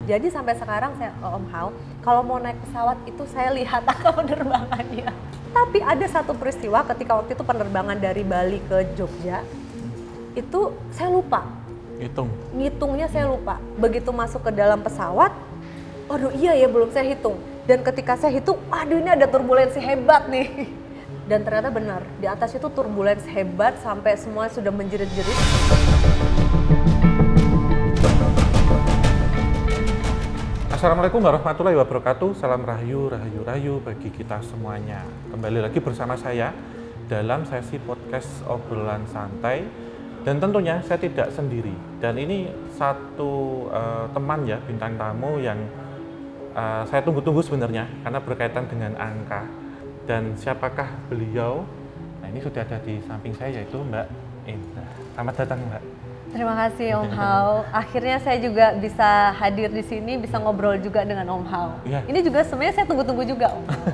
Jadi sampai sekarang saya Om Hao, kalau mau naik pesawat itu saya lihat angka penerbangannya. Tapi ada satu peristiwa ketika waktu itu penerbangan dari Bali ke Jogja, itu saya lupa. Ngitungnya saya lupa. Begitu masuk ke dalam pesawat, aduh iya ya belum saya hitung. Dan ketika saya hitung, aduh ini ada turbulensi hebat nih. Dan ternyata benar, di atas itu turbulensi hebat sampai semua sudah menjerit-jerit. Assalamualaikum warahmatullahi wabarakatuh. Salam rahayu, rahayu, rahayu bagi kita semuanya. Kembali lagi bersama saya dalam sesi podcast obrolan santai. Dan tentunya saya tidak sendiri. Dan ini satu teman ya, bintang tamu yang saya tunggu-tunggu sebenarnya karena berkaitan dengan angka. Dan siapakah beliau? Nah ini sudah ada di samping saya yaitu Mbak Indah. Selamat datang Mbak. Terima kasih Om Hao. Akhirnya saya juga bisa hadir di sini, bisa ngobrol juga dengan Om Hao. Ya. Ini juga sebenarnya saya tunggu-tunggu juga Om Hao.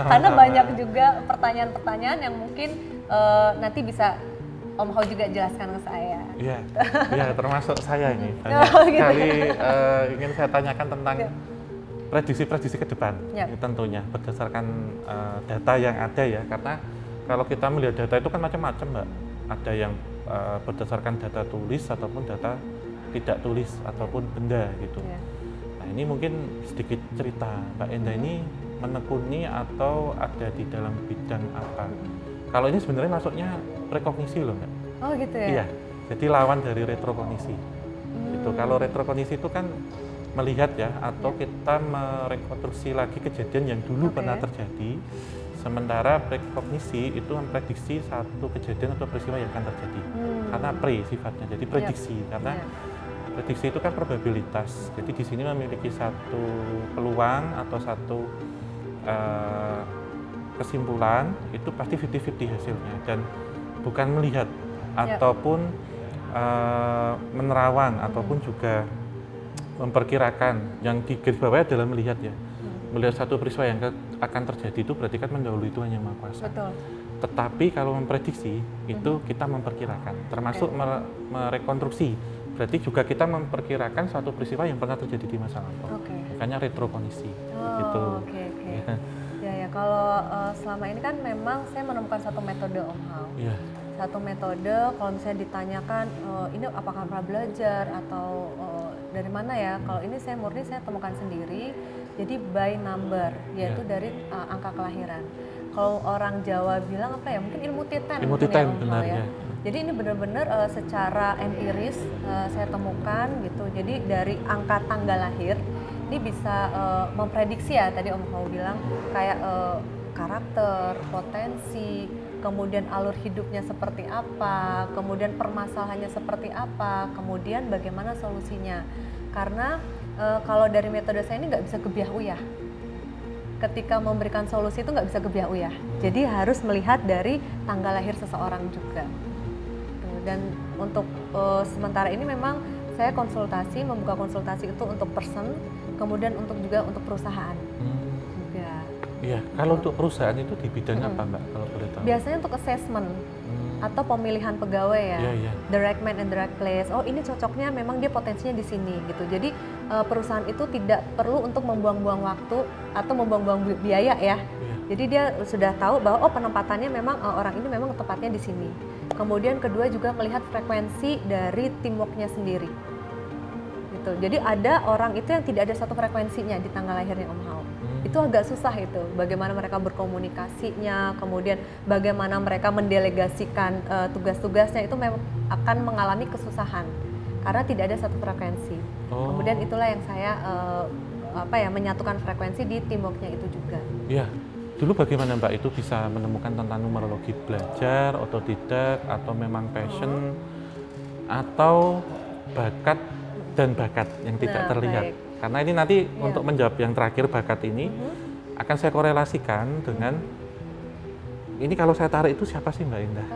Karena banyak juga pertanyaan-pertanyaan yang mungkin nanti bisa Om Hao juga jelaskan ke saya. Iya, ya, termasuk saya ini. Banyak gitu. sekali ingin saya tanyakan tentang prediksi-prediksi ke depan. Ini tentunya berdasarkan data yang ada ya. Karena kalau kita melihat data itu kan macam-macam Mbak. Ada yang berdasarkan data tulis ataupun data tidak tulis ataupun benda gitu. Nah ini mungkin sedikit cerita Mbak Endah ini menekuni atau ada di dalam bidang apa? Kalau ini sebenarnya masuknya prekognisi loh Mbak. Oh gitu ya? Iya, jadi lawan dari retrokognisi. Gitu. Kalau retrokognisi itu kan melihat ya atau kita merekonstruksi lagi kejadian yang dulu pernah terjadi. Sementara prekognisi itu memprediksi satu kejadian atau peristiwa yang akan terjadi. Karena sifatnya, jadi prediksi. Karena prediksi itu kan probabilitas. Jadi di sini memiliki satu peluang atau satu kesimpulan, itu pasti 50-50 hasilnya. Dan bukan melihat ataupun menerawang ataupun juga memperkirakan. Yang digarisbawahi adalah melihat ya. Melihat satu peristiwa yang akan terjadi itu berarti kan mendahului Tuhan Yang Maha Kuasa. Betul. Tetapi kalau memprediksi itu kita memperkirakan, termasuk merekonstruksi. Berarti juga kita memperkirakan suatu peristiwa yang pernah terjadi di masa lampau. Makanya retrokognisi. Gitu. Ya, kalau selama ini kan memang saya menemukan satu metode Om Hao. Satu metode kalau misalnya ditanyakan ini apakah pernah belajar atau dari mana ya? Kalau ini saya murni saya temukan sendiri. Jadi by number, yaitu dari angka kelahiran. Kalau orang Jawa bilang apa ya? Mungkin ilmu titen. Ilmu titen, benar ya. Jadi ini benar-benar secara empiris saya temukan gitu. Jadi dari angka tanggal lahir ini bisa memprediksi ya. Tadi Om Hao bilang kayak karakter, potensi, kemudian alur hidupnya seperti apa, kemudian permasalahannya seperti apa, kemudian bagaimana solusinya. Karena kalau dari metode saya ini nggak bisa gebiah uyah. Ketika memberikan solusi itu nggak bisa gebiah uyah. Jadi harus melihat dari tanggal lahir seseorang juga. Dan untuk sementara ini memang saya konsultasi, membuka konsultasi itu untuk person, kemudian juga untuk perusahaan. Iya, kalau untuk perusahaan itu di bidang apa Mbak, kalau boleh tahu? Biasanya untuk assessment atau pemilihan pegawai ya, the right man and the right place. Oh ini cocoknya memang dia potensinya di sini gitu. Jadi perusahaan itu tidak perlu untuk membuang-buang waktu atau membuang-buang biaya ya. Jadi dia sudah tahu bahwa oh penempatannya memang orang ini memang tepatnya di sini. Kemudian kedua juga melihat frekuensi dari teamworknya sendiri. Gitu. Jadi ada orang itu yang tidak ada satu frekuensinya di tanggal lahirnya Om Hao. Itu agak susah itu, bagaimana mereka berkomunikasinya, kemudian bagaimana mereka mendelegasikan tugas-tugasnya itu memang akan mengalami kesusahan karena tidak ada satu frekuensi. Kemudian itulah yang saya menyatukan frekuensi di teamworknya itu juga. Iya, dulu bagaimana Mbak itu bisa menemukan tentang numerologi, belajar, otodidak, atau memang passion, atau bakat dan bakat yang tidak terlihat? Baik. Karena ini nanti untuk menjawab yang terakhir bakat ini akan saya korelasikan dengan ini kalau saya tarik itu siapa sih Mbak Indah?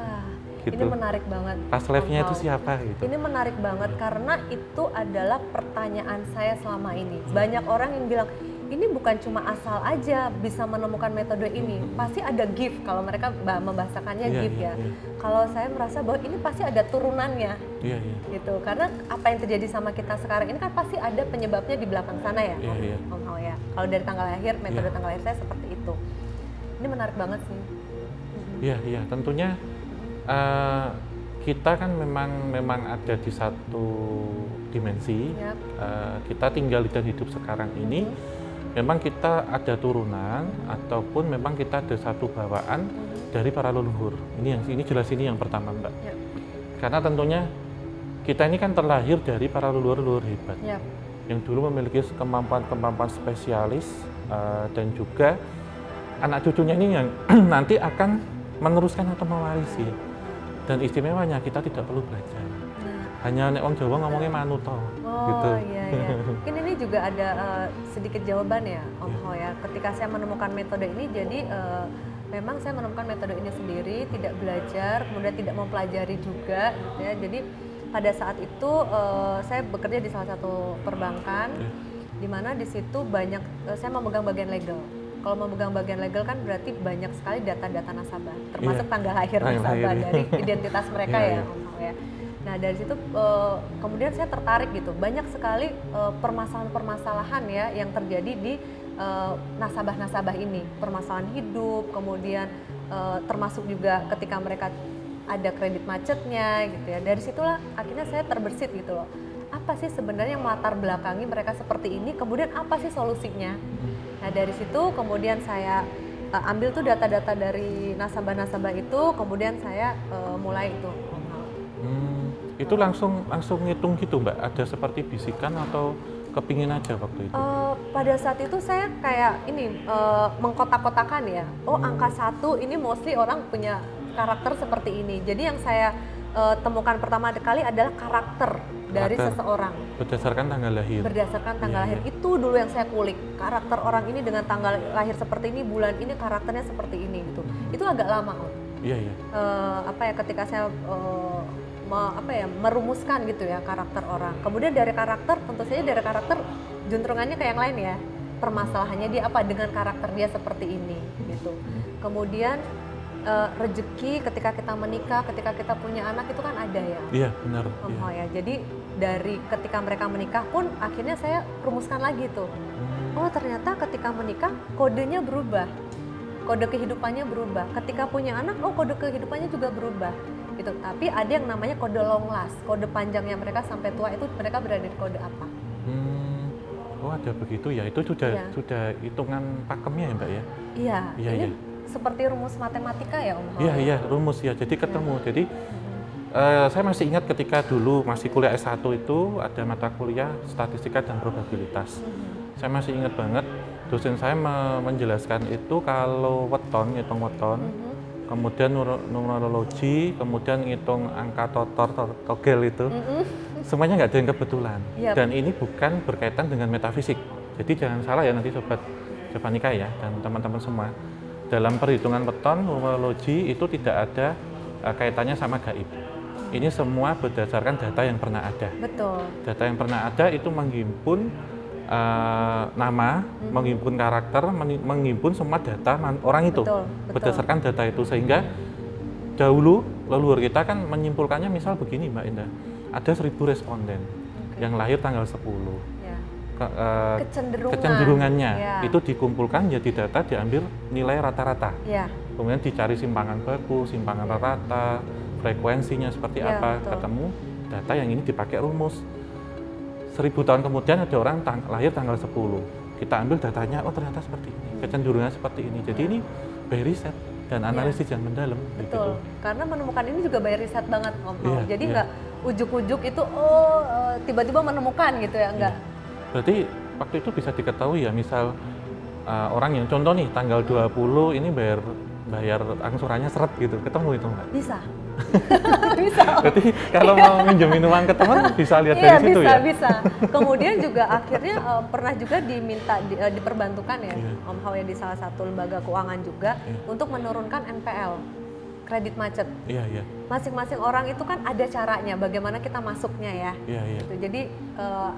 Gitu. Ini menarik banget. Past life-nya itu siapa gitu? Ini menarik banget karena itu adalah pertanyaan saya selama ini. Banyak orang yang bilang ini bukan cuma asal aja bisa menemukan metode ini, pasti ada gift kalau mereka membahasakannya gift ya. Kalau saya merasa bahwa ini pasti ada turunannya, gitu. Karena apa yang terjadi sama kita sekarang ini kan pasti ada penyebabnya di belakang sana ya, Om Hao ya. Kalau dari tanggal lahir, metode tanggal lahir saya seperti itu. Ini menarik banget sih. Iya, tentunya kita kan memang ada di satu dimensi. Kita tinggal dan hidup sekarang ini. Memang kita ada turunan ataupun memang kita ada satu bawaan dari para leluhur. Ini jelas ini yang pertama, Mbak. Karena tentunya kita ini kan terlahir dari para leluhur hebat yang dulu memiliki kemampuan spesialis dan juga anak cucunya ini yang nanti akan meneruskan atau mewarisi. Dan istimewanya kita tidak perlu belajar. Hanya nek wong Jawa ngomongnya manut gitu. Iya. Mungkin ini juga ada sedikit jawaban ya, Om Hao ya. Ketika saya menemukan metode ini, jadi memang saya menemukan metode ini sendiri, tidak belajar, kemudian tidak mempelajari juga, gitu ya. Jadi pada saat itu saya bekerja di salah satu perbankan, di mana di situ banyak saya memegang bagian legal. Kalau memegang bagian legal kan berarti banyak sekali data-data nasabah, termasuk tanggal lahir nasabah dari identitas mereka ya, Om Hao ya. Nah dari situ kemudian saya tertarik gitu, banyak sekali permasalahan-permasalahan ya yang terjadi di nasabah-nasabah ini, permasalahan hidup, kemudian termasuk juga ketika mereka ada kredit macetnya gitu ya. Dari situlah akhirnya saya terbersit gitu loh, apa sih sebenarnya yang melatar belakangi mereka seperti ini, kemudian apa sih solusinya. Nah dari situ kemudian saya ambil tuh data-data dari nasabah-nasabah itu, kemudian saya mulai itu. Itu langsung ngitung gitu, Mbak? Ada seperti bisikan atau kepingin aja waktu itu? Pada saat itu saya kayak ini mengkotak-kotakan ya. Angka 1 ini mostly orang punya karakter seperti ini. Jadi yang saya temukan pertama kali adalah karakter dari seseorang. Berdasarkan tanggal lahir? Berdasarkan tanggal lahir. Itu dulu yang saya kulik. Karakter orang ini dengan tanggal lahir seperti ini, bulan ini karakternya seperti ini gitu. Itu agak lama, Om. Iya. Ketika saya merumuskan gitu ya karakter orang. Kemudian dari karakter, tentu saja dari karakter juntrungannya ke yang lain ya. Permasalahannya dia apa dengan karakter dia seperti ini gitu. Kemudian rezeki ketika kita menikah, ketika kita punya anak itu kan ada ya. Iya, benar. Ya. Jadi dari ketika mereka menikah pun akhirnya saya rumuskan lagi tuh. Ternyata ketika menikah kodenya berubah. Kode kehidupannya berubah. Ketika punya anak, kode kehidupannya juga berubah. Gitu. Tapi ada yang namanya kode long last, kode panjangnya mereka sampai tua itu mereka berada di kode apa? Ada begitu ya. Itu sudah hitungan pakemnya ya, Mbak ya? Iya. Ini seperti rumus matematika ya, Om Hao? Iya, rumus ya. Jadi ketemu. Jadi saya masih ingat ketika dulu masih kuliah S1 itu ada mata kuliah statistika dan probabilitas. Saya masih ingat banget dosen saya menjelaskan itu kalau hitung weton, kemudian numerologi, kemudian ngitung angka togel itu, semuanya nggak ada yang kebetulan. Dan ini bukan berkaitan dengan metafisik. Jadi jangan salah ya nanti Sobat Japanika ya dan teman-teman semua. Dalam perhitungan weton, numerologi itu tidak ada kaitannya sama gaib. Ini semua berdasarkan data yang pernah ada. Betul. Data yang pernah ada itu menghimpun nama, menghimpun karakter, menghimpun semua data orang itu. Betul. Berdasarkan data itu sehingga dahulu leluhur kita kan menyimpulkannya misal begini Mbak Indah, ada 1000 responden yang lahir tanggal 10. Kecenderungannya itu dikumpulkan jadi data, diambil nilai rata-rata. Kemudian dicari simpangan baku, simpangan rata, frekuensinya seperti apa, ketemu data yang ini dipakai rumus. 1000 tahun kemudian ada orang lahir tanggal 10. Kita ambil datanya, ternyata seperti ini, kecenderungannya seperti ini. Jadi ini by riset dan analisis yang mendalam. Betul, gitu. Karena menemukan ini juga by riset banget, Om Hao. Jadi nggak ujuk-ujuk itu, tiba-tiba menemukan gitu ya, enggak. Berarti waktu itu bisa diketahui ya, misal orang yang contoh nih tanggal 20 ini bayar angsurannya seret gitu, ketemu itu Mbak? Bisa. Bisa. Berarti kalau mau minjemin uang ke teman bisa lihat dari situ ya? Bisa. Kemudian juga akhirnya pernah juga diminta diperbantukan ya, Om Hao ya, di salah satu lembaga keuangan juga untuk menurunkan NPL, kredit macet. Masing-masing orang itu kan ada caranya bagaimana kita masuknya ya. Gitu. Jadi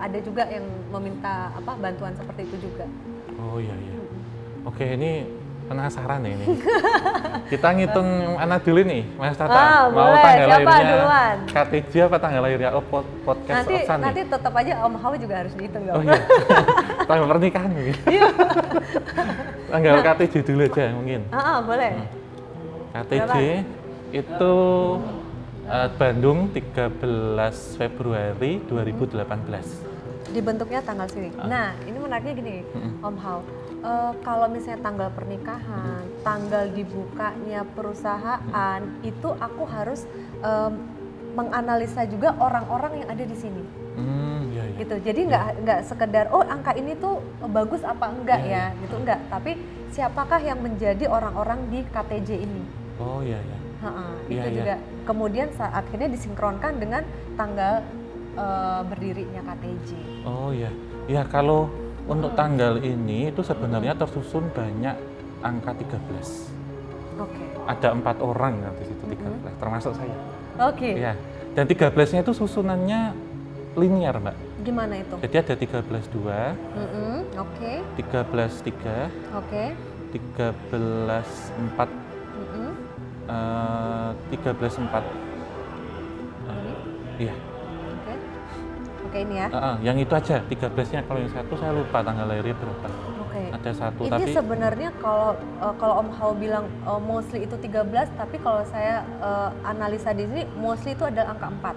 ada juga yang meminta bantuan seperti itu juga. Oh iya iya. Oke, ini penasaran ini. Kita ngitung mana dulu nih, Mas Tata? Mau boleh. Tanggal Siapa lahirnya duluan? KTJ apa tanggal lahirnya podcast Oksan Nanti tetap aja Om Hao juga harus dihitung dong. Oh iya. Tanggal pernikahan mungkin. Tanggal KTJ dulu aja mungkin. Boleh. KTJ itu Bandung 13 Februari 2018. Dibentuknya tanggal sini. Nah, ini menariknya gini, Om Hao. Kalau misalnya tanggal pernikahan, tanggal dibukanya perusahaan, itu aku harus menganalisa juga orang-orang yang ada di sini. Iya, iya. Gitu. Jadi nggak sekedar angka ini tuh bagus apa enggak ya, gitu enggak. Tapi siapakah yang menjadi orang-orang di KTJ ini? Oh iya iya. Itu juga. Kemudian akhirnya disinkronkan dengan tanggal berdirinya KTJ. Oh iya. Ya kalau untuk tanggal ini itu sebenarnya tersusun banyak angka 13. Oke. Ada 4 orang di situ 13, termasuk saya. Oke. Ya. Dan 13-nya itu susunannya linear, Mbak. Gimana itu? Jadi ada 13-2. Oke. 13-3. Oke. 13-4. 13-4. Iya. Oke, ini ya. Yang itu aja 13-nya, kalau yang satu saya lupa tanggal lahirnya berapa. Oke. Ada satu ini tapi sebenarnya kalau Om Hao bilang mostly itu 13, tapi kalau saya analisa di sini mostly itu adalah angka 4.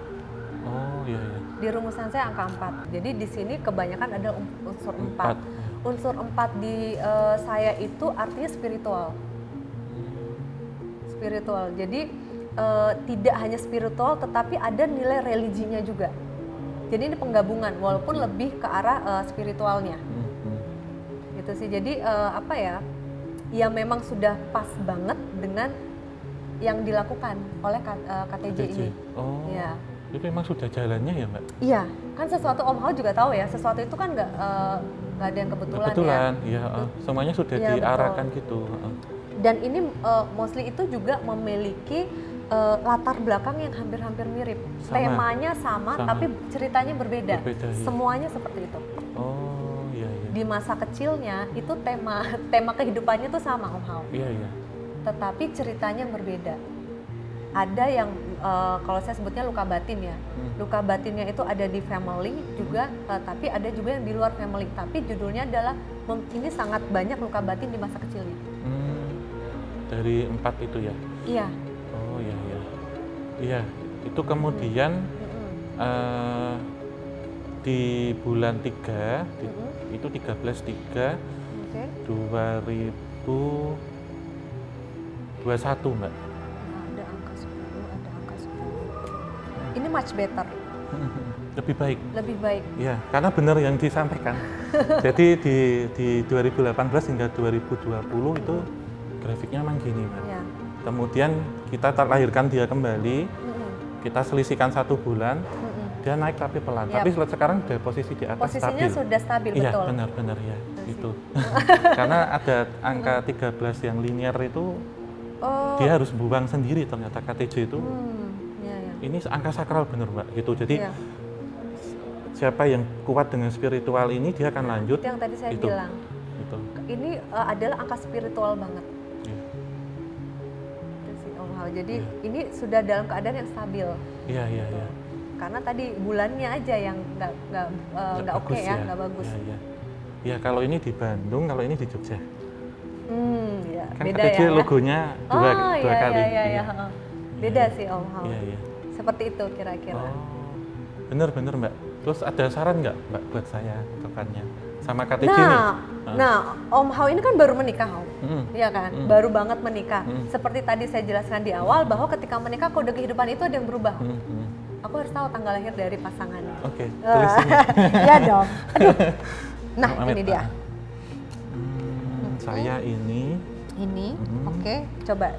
Oh iya iya. Di rumusan saya angka 4. Jadi di sini kebanyakan ada unsur 4. Unsur 4 di saya itu artinya spiritual. Spiritual. Jadi tidak hanya spiritual tetapi ada nilai religinya juga. Jadi ini penggabungan walaupun lebih ke arah spiritualnya. Gitu sih. Jadi apa ya? Ya memang sudah pas banget dengan yang dilakukan oleh KTJ ini. Oh. Ya. Itu memang sudah jalannya ya, Mbak? Iya, kan sesuatu Om Hao juga tahu ya, sesuatu itu kan nggak ada yang kebetulan ya. Semuanya sudah diarahkan gitu. Dan ini mostly itu juga memiliki latar belakang yang hampir-hampir mirip. Temanya sama, tapi ceritanya berbeda. Semuanya seperti itu. Oh, iya iya. Di masa kecilnya itu tema kehidupannya tuh sama Om Hao. Iya iya. Tetapi ceritanya berbeda. Ada yang kalau saya sebutnya luka batin ya. Luka batinnya itu ada di family juga, tapi ada juga yang di luar family. Tapi judulnya adalah ini sangat banyak luka batin di masa kecilnya. Dari 4 itu ya? Iya. Oh iya iya. Iya, itu kemudian di bulan 3 itu 13/3 2021, Mbak. Ada angka 10, ada angka 10. Ini much better. Lebih baik. Lebih baik. Iya, karena benar yang disampaikan. Jadi di 2018 hingga 2020 itu grafiknya memang gini, Mbak. Ya. Kemudian kita terlahirkan dia kembali, kita selisihkan 1 bulan, dia naik tapi pelan. Tapi sekarang udah posisi di atas posisinya stabil. Sudah stabil, iya, betul. Iya, benar-benar ya. Itu. Karena ada angka 13 yang linear itu, dia harus buang sendiri ternyata KTJ itu. Ini angka sakral bener, Mbak. Gitu. Jadi siapa yang kuat dengan spiritual ini, dia akan lanjut. Itu yang tadi saya bilang. Gitu. Ini adalah angka spiritual banget. Jadi ini sudah dalam keadaan yang stabil. Iya iya iya. Karena tadi bulannya aja yang nggak oke ya, nggak bagus. Iya iya. Ya kalau ini di Bandung, kalau ini di Jogja. Ya, kan beda KTJ ya. Logonya dua kali. Iya. Beda sih Om Hao. Iya iya. Seperti itu kira-kira. Bener Mbak. Terus ada saran nggak Mbak buat saya depannya sama KTJ nih? Nah, Om Hao ini kan baru menikah, Om. Iya kan? Baru banget menikah. Seperti tadi saya jelaskan di awal bahwa ketika menikah kode kehidupan itu ada yang berubah. Aku harus tahu tanggal lahir dari pasangannya. Oke, tulis ini. Ya dong. Aduh. Nah, ini dia. Saya ini. Oke. Coba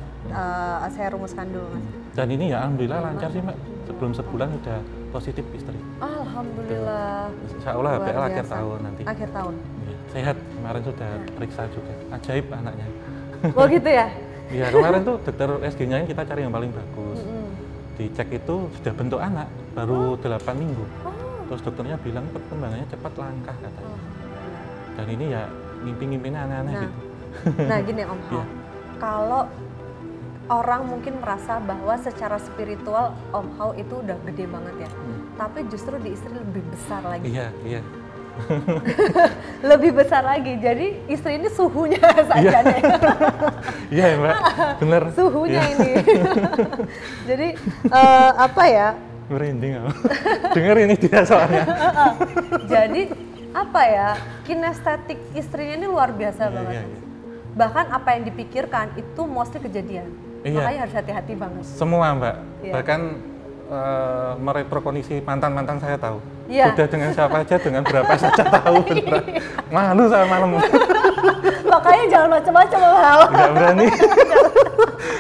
saya rumuskan dulu, Mas. Dan ini ya alhamdulillah lancar sih, Mbak. Sebelum sebulan udah positif istri. Alhamdulillah. Insya Allah HBL akhir tahun nanti. Akhir tahun. Ya, sehat. Kemarin sudah periksa juga. Ajaib anaknya. Oh gitu ya? Iya, kemarin tuh dokter SG-nya kita cari yang paling bagus. Dicek itu sudah bentuk anak, baru 8 minggu. Terus dokternya bilang perkembangannya cepat, langkah katanya. Dan ini ya ngimpi-ngimpinya aneh-aneh gitu. Nah gini Om Hao, kalau orang mungkin merasa bahwa secara spiritual Om Hao itu udah gede banget ya, tapi justru di istri lebih besar lagi. Iya. Lebih besar lagi, jadi istri ini suhunya saja nih. Iya Mbak, bener. Suhunya ini. Jadi apa ya? Merinding aku. Dengar ini dia soalnya. Jadi apa ya? Kinestetik istrinya ini luar biasa banget. Iya. Bahkan apa yang dipikirkan itu mostly kejadian. Iya. Makanya harus hati-hati banget. Semua Mbak. Iya. Bahkan meretrokondisi mantan-mantan saya tahu. Iya. Sudah dengan siapa aja, dengan berapa saja tahu. Beneran. Malu saya malam. Makanya jangan macam-macam Om Hao. Nggak berani.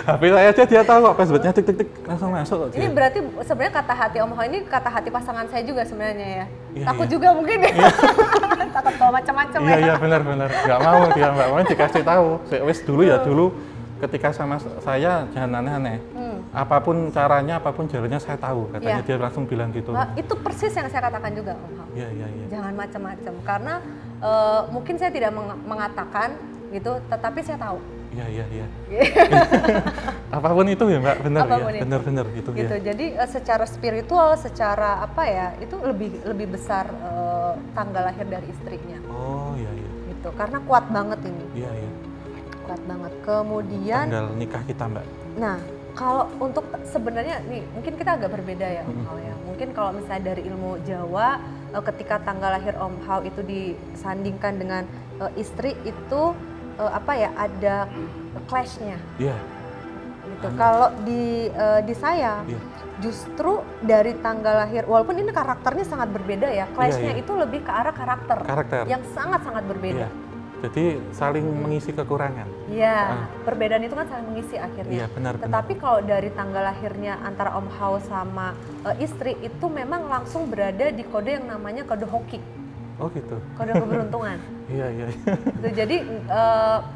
HP saya aja dia tahu kok, passwordnya tik langsung masuk kok. Ini berarti sebenarnya kata hati Om Hao ini kata hati pasangan saya juga sebenarnya ya. Iya, Takut juga mungkin ya. Takut kalau macam-macam ya. Iya benar. Nggak mau dia Mbak, mau dikasih tahu. Wes dulu ya dulu. Ketika sama saya jangan aneh-aneh. Apapun caranya, apapun jalannya saya tahu. Katanya dia langsung bilang gitu. Nah, itu persis yang saya katakan juga Om Hao. Iya. Jangan macam-macam karena mungkin saya tidak mengatakan gitu, tetapi saya tahu. Iya. Apapun itu ya Mbak, benar ya. Benar gitu ya. Jadi secara spiritual, secara apa ya, itu lebih besar tanggal lahir dari istrinya. Oh iya. Gitu. Karena kuat banget ini. Iya. Kuat banget. Kemudian tanggal nikah kita Mbak. Nah, kalau untuk sebenarnya nih mungkin kita agak berbeda ya Om Hao ya. Mungkin kalau misalnya dari ilmu Jawa ketika tanggal lahir Om Hao itu disandingkan dengan istri itu ada clash-nya. Iya. Gitu. Kalau di saya justru dari tanggal lahir walaupun ini karakternya sangat berbeda ya. Clash-nya itu lebih ke arah karakter. yang sangat-sangat berbeda. Iya. Jadi saling mengisi kekurangan. Iya, perbedaan itu kan saling mengisi akhirnya. Iya, benar. Tetapi kalau dari tanggal lahirnya antara Om Hao sama istri itu memang langsung berada di kode yang namanya kode hoki. Oh gitu. Kode keberuntungan. Iya. Gitu, jadi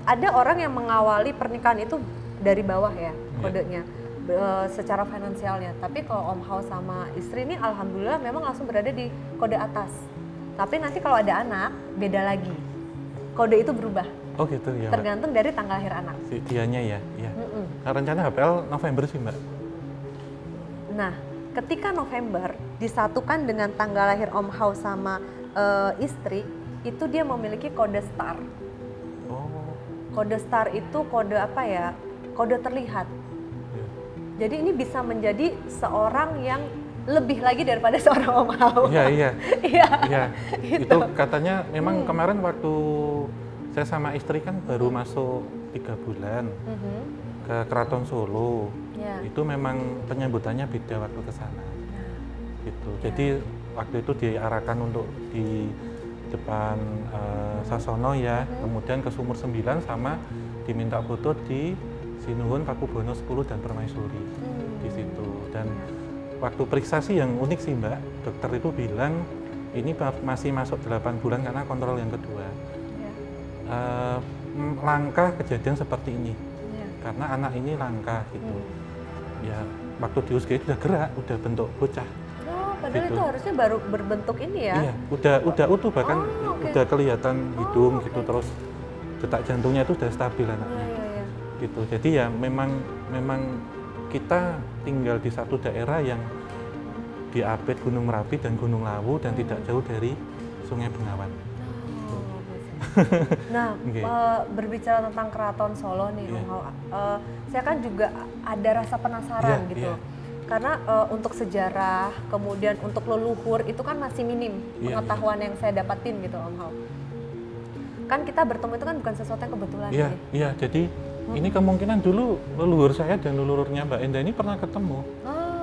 ada orang yang mengawali pernikahan itu dari bawah ya kodenya. Secara finansialnya. Tapi kalau Om Hao sama istri ini alhamdulillah memang langsung berada di kode atas. Tapi nanti kalau ada anak beda lagi. Kode itu berubah. Oh gitu ya. Tergantung dari tanggal lahir anak. Si dianya ya. Nah, rencana HPL November sih Mbak. Nah, ketika November disatukan dengan tanggal lahir Om Hao sama istri, itu dia memiliki kode star. Oh. Kode star itu kode apa ya? Kode terlihat. Jadi ini bisa menjadi seorang yang lebih lagi daripada seorang Om Hao. Iya. Gitu. Itu katanya memang kemarin waktu saya sama istri kan baru masuk 3 bulan ke Keraton Solo. Itu memang penyambutannya beda waktu ke sana. Gitu. Jadi waktu itu diarahkan untuk di depan Sasono ya, kemudian ke Sumur 9 sama diminta foto di Sinuhun, Pakubono 10 dan Permaisuri di situ. Dan waktu periksa sih yang unik sih Mbak, dokter itu bilang ini masih masuk 8 bulan karena kontrol yang kedua. Langka kejadian seperti ini, karena anak ini langka gitu. Ya waktu di USG udah gerak, udah bentuk bocah. Oh, padahal gitu. itu harusnya baru berbentuk ini ya? Iya, udah utuh bahkan udah kelihatan hidung gitu, terus detak jantungnya itu udah stabil anaknya. Gitu. Jadi ya memang kita tinggal di satu daerah yang diapit Gunung Merapi dan Gunung Lawu dan tidak jauh dari Sungai Bengawan. Nah, berbicara tentang Keraton Solo nih, Om Hao, saya kan juga ada rasa penasaran gitu. Karena untuk sejarah, kemudian untuk leluhur itu kan masih minim pengetahuan yang saya dapatin gitu, Om Hao. Kan kita bertemu itu kan bukan sesuatu yang kebetulan. Iya. Jadi ini kemungkinan dulu leluhur saya dan leluhurnya Mbak Enda ini pernah ketemu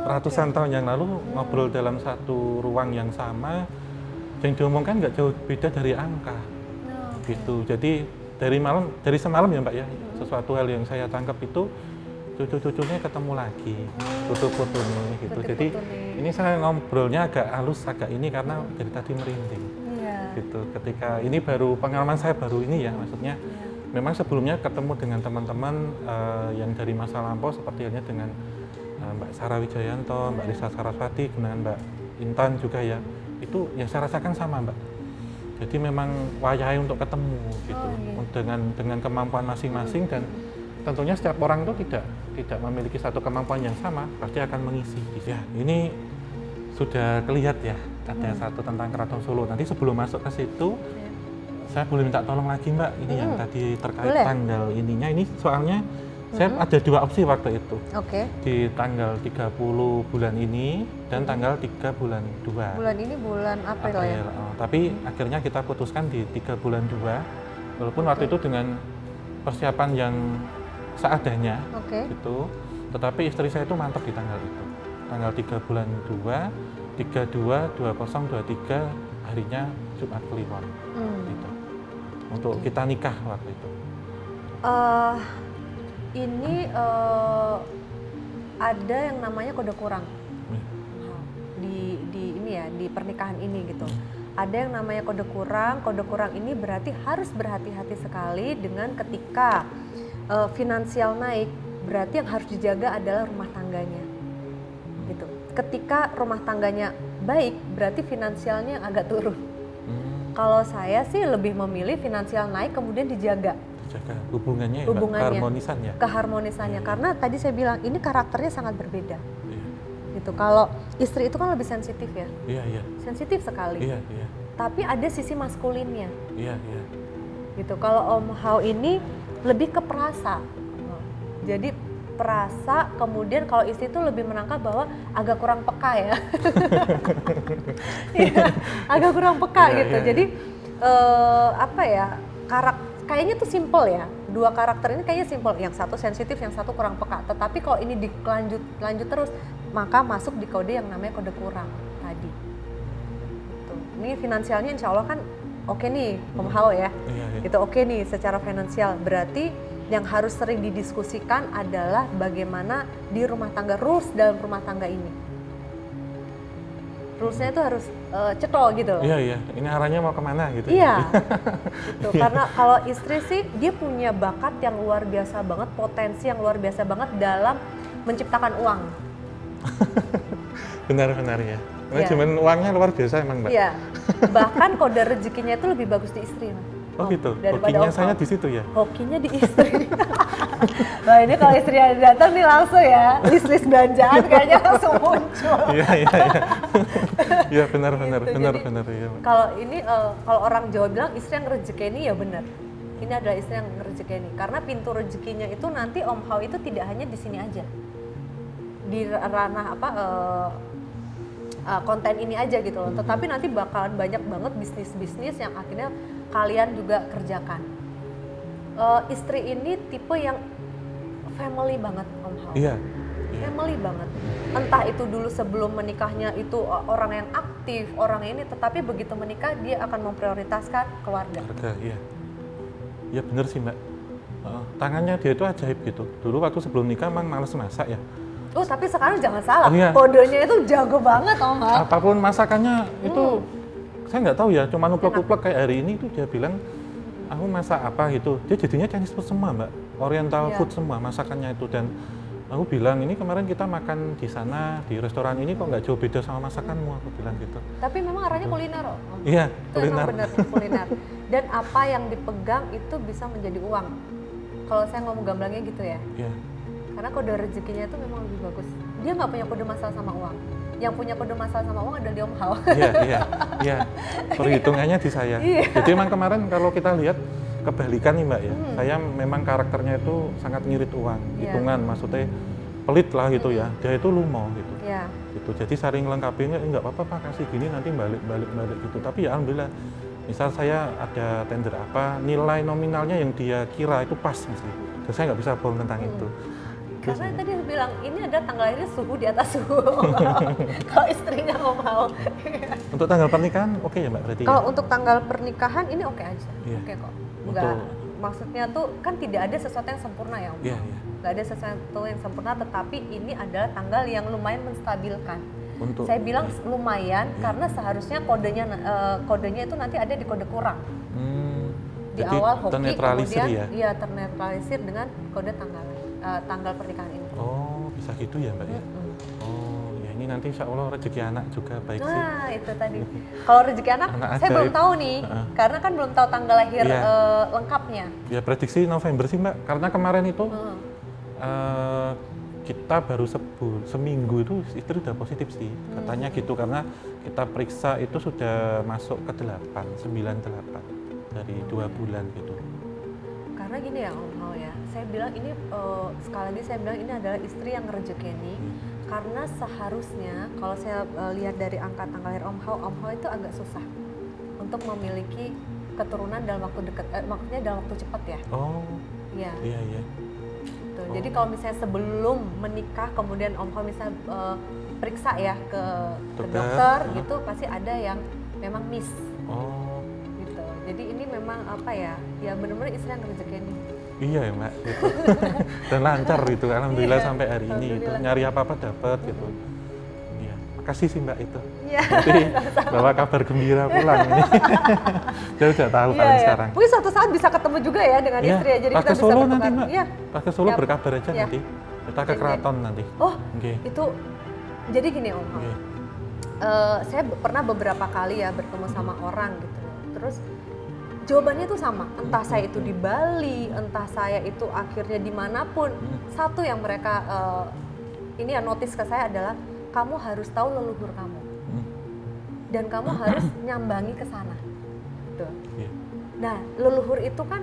ratusan tahun yang lalu, ngobrol dalam satu ruang yang sama. Yang diomongkan nggak jauh beda dari angka. Gitu. Jadi dari semalam ya Mbak ya, sesuatu hal yang saya tangkap itu cucu-cucunya ketemu lagi, foto-fotonya gitu. Jadi ini saya ngobrolnya agak halus agak ini karena dari tadi merinding. Gitu. Ketika ini baru pengalaman saya baru ini ya, maksudnya memang sebelumnya ketemu dengan teman-teman yang dari masa lampau seperti halnya dengan Mbak Sarah Wijayanto, Mbak Lisa Saraswati, dengan Mbak Intan juga ya. Itu yang saya rasakan sama Mbak. Jadi memang wayahe untuk ketemu gitu, dengan kemampuan masing-masing dan tentunya setiap orang itu tidak memiliki satu kemampuan yang sama, pasti akan mengisi. Ya, ini sudah kelihatan ya, ada satu tentang Keraton Solo. Nanti sebelum masuk ke situ, saya boleh minta tolong lagi Mbak, ini yang tadi terkait tanggal ininya, ini soalnya saya ada 2 opsi waktu itu. Di tanggal 30 bulan ini dan tanggal 3 bulan 2. Bulan ini bulan April ya? Tapi akhirnya kita putuskan di 3 bulan 2, walaupun waktu itu dengan persiapan yang seadanya gitu, tetapi istri saya itu mantap di tanggal itu. Tanggal 3 bulan 2, 32, 2023 harinya Jumat Kliwon gitu. Untuk kita nikah waktu itu. Ini ada yang namanya kode kurang di ini ya, di pernikahan ini gitu. Ada yang namanya kode kurang. Kode kurang ini berarti harus berhati-hati sekali dengan ketika finansial naik, berarti yang harus dijaga adalah rumah tangganya gitu. Ketika rumah tangganya baik, berarti finansialnya agak turun. Kalau saya sih lebih memilih finansial naik kemudian dijaga hubungannya, keharmonisannya. Karena tadi saya bilang ini karakternya sangat berbeda. Gitu. Kalau istri itu kan lebih sensitif ya. Sensitif sekali. Tapi ada sisi maskulinnya. Gitu. Kalau Om Hao ini lebih ke perasa. Jadi perasa, kemudian kalau istri itu lebih menangkap bahwa agak kurang peka ya. Agak kurang peka gitu. Jadi apa ya, kayaknya tuh simple ya, 2 karakter ini kayaknya simple, yang satu sensitif, yang satu kurang peka. Tetapi kalau ini lanjut terus, maka masuk di kode yang namanya kode kurang tadi. Gitu. Ini finansialnya insya Allah kan oke nih, Om Hao ya, itu oke nih secara finansial. Berarti yang harus sering didiskusikan adalah bagaimana di rumah tangga, rules dalam rumah tangga ini. Rulesnya itu harus cetol gitu loh. Ini arahnya mau kemana gitu. Gitu. Karena kalau istri sih dia punya bakat yang luar biasa banget, potensi yang luar biasa banget dalam menciptakan uang. Benar ya. Cuman uangnya luar biasa emang Mbak. Bahkan kode rezekinya itu lebih bagus di istri. Gitu. Hokinya saya di situ ya. Hokinya di istri. Nah ini kalau istri ada datang nih langsung ya, list belanjaan kayaknya langsung muncul. Iya benar. Kalau ini kalau orang Jawa bilang istri yang rezekeni ya benar. Ini adalah istri yang rezekeni karena pintu rezekinya itu nanti Om Hao itu tidak hanya di sini aja. Di ranah konten ini aja gitu loh. Tetapi nanti bakalan banyak banget bisnis-bisnis yang akhirnya kalian juga kerjakan. Istri ini tipe yang family banget Om Hao. Family banget. Entah itu dulu sebelum menikahnya itu orang yang aktif, orang ini, tetapi begitu menikah dia akan memprioritaskan keluarga. Iya bener sih Mbak. Tangannya dia itu ajaib gitu. Dulu waktu sebelum nikah emang males masak ya. Tapi sekarang jangan salah, kodenya itu jago banget Om Hao. Apapun masakannya itu saya nggak tahu ya, cuma uplek-uplek kayak hari ini itu dia bilang aku masak apa gitu, dia jadinya Chinese food semua Mbak, Oriental food semua masakannya itu. Dan aku bilang ini kemarin kita makan di sana di restoran ini kok nggak jauh beda sama masakanmu, aku bilang gitu. Tapi memang arahnya kuliner Om. Kuliner. Benar kuliner. Dan apa yang dipegang itu bisa menjadi uang. Kalau saya ngomong gamblangnya gitu ya. Karena kode rezekinya itu memang lebih bagus. Dia nggak punya kode masalah sama uang. Yang punya kode masalah sama uang adalah di Om Hao. Perhitungannya di saya. Jadi emang kemarin kalau kita lihat kebalikan nih Mbak ya, saya memang karakternya itu sangat ngirit uang, hitungan maksudnya pelit lah gitu ya, dia itu lumo gitu. Gitu. Jadi saling lengkapinnya nggak apa-apa Pak, kasih gini nanti balik gitu. Tapi ya alhamdulillah, misal saya ada tender apa, nilai nominalnya yang dia kira itu pas mesti. Dan saya nggak bisa bohong tentang itu. Karena tadi bilang ini ada tanggal lahirnya suhu di atas suhu kalau istrinya Om Hao. Untuk tanggal pernikahan oke ya Mbak berarti? Kalau untuk tanggal pernikahan ini oke aja, oke kok. Enggak, maksudnya tuh kan tidak ada sesuatu yang sempurna ya Om. Nggak ada sesuatu yang sempurna, tetapi ini adalah tanggal yang lumayan menstabilkan. Saya bilang lumayan karena seharusnya kodenya itu nanti ada di kode kurang. Di awal hoki, kemudian ternetralisir dengan kode tanggal pernikahan ini. Bisa gitu ya Mbak ya? Ini nanti insya Allah rezeki anak juga baik sih. Nah itu tadi. Kalau rezeki anak saya belum tahu nih, karena kan belum tahu tanggal lahir lengkapnya. Ya prediksi November sih Mbak, karena kemarin itu kita baru seminggu itu istri udah positif sih, katanya gitu, karena kita periksa itu sudah masuk ke 98 dari 2 bulan gitu. Karena gini ya Om Hao ya, saya bilang ini sekali lagi saya bilang ini adalah istri yang rezekeni, karena seharusnya kalau saya lihat dari angka tanggal lahir Om Hao itu agak susah untuk memiliki keturunan dalam waktu dekat, maksudnya dalam waktu cepat ya. Oh. Iya. Iya. Gitu. Jadi kalau misalnya sebelum menikah kemudian Om Hao misalnya periksa ya ke dokter gitu, pasti ada yang memang miss. Oh. Gitu. Jadi ini memang apa ya benar-benar istri yang rezekeni. Iya ya Mbak, gitu. Dan lancar gitu, alhamdulillah sampai hari ini itu nyari apa-apa dapat gitu. Iya, makasih sih Mbak itu. Iya. Nanti bawa kabar gembira pulang ini. Saya udah tahu paling sekarang. Mungkin suatu saat bisa ketemu juga ya dengan istri ya, jadi kita bisa Solo bertukar. nanti Mbak. Iya. Pas ke Solo berkabar aja nanti. Kita ke keraton nanti. Oh, itu jadi gini Om. Saya pernah beberapa kali ya bertemu sama orang gitu. Terus jawabannya itu sama, entah saya itu di Bali, entah saya itu akhirnya dimanapun, satu yang mereka ini ya notice ke saya adalah kamu harus tahu leluhur kamu dan kamu harus nyambangi ke sana. Gitu. Nah, leluhur itu kan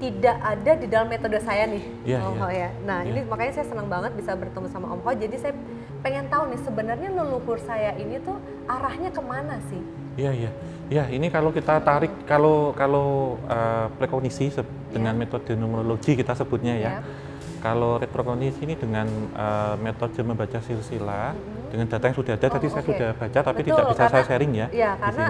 tidak ada di dalam metode saya nih, Om Hao ya. Nah, ini makanya saya senang banget bisa bertemu sama Om Hao. Jadi saya pengen tahu nih sebenarnya leluhur saya ini tuh arahnya kemana sih? Iya, ini kalau kita tarik kalau prekognisi dengan metode numerologi kita sebutnya ya. Kalau retrokognisi ini dengan metode membaca silsilah dengan data yang sudah ada. Tadi saya sudah baca tapi tidak bisa saya sharing ya. Iya, karena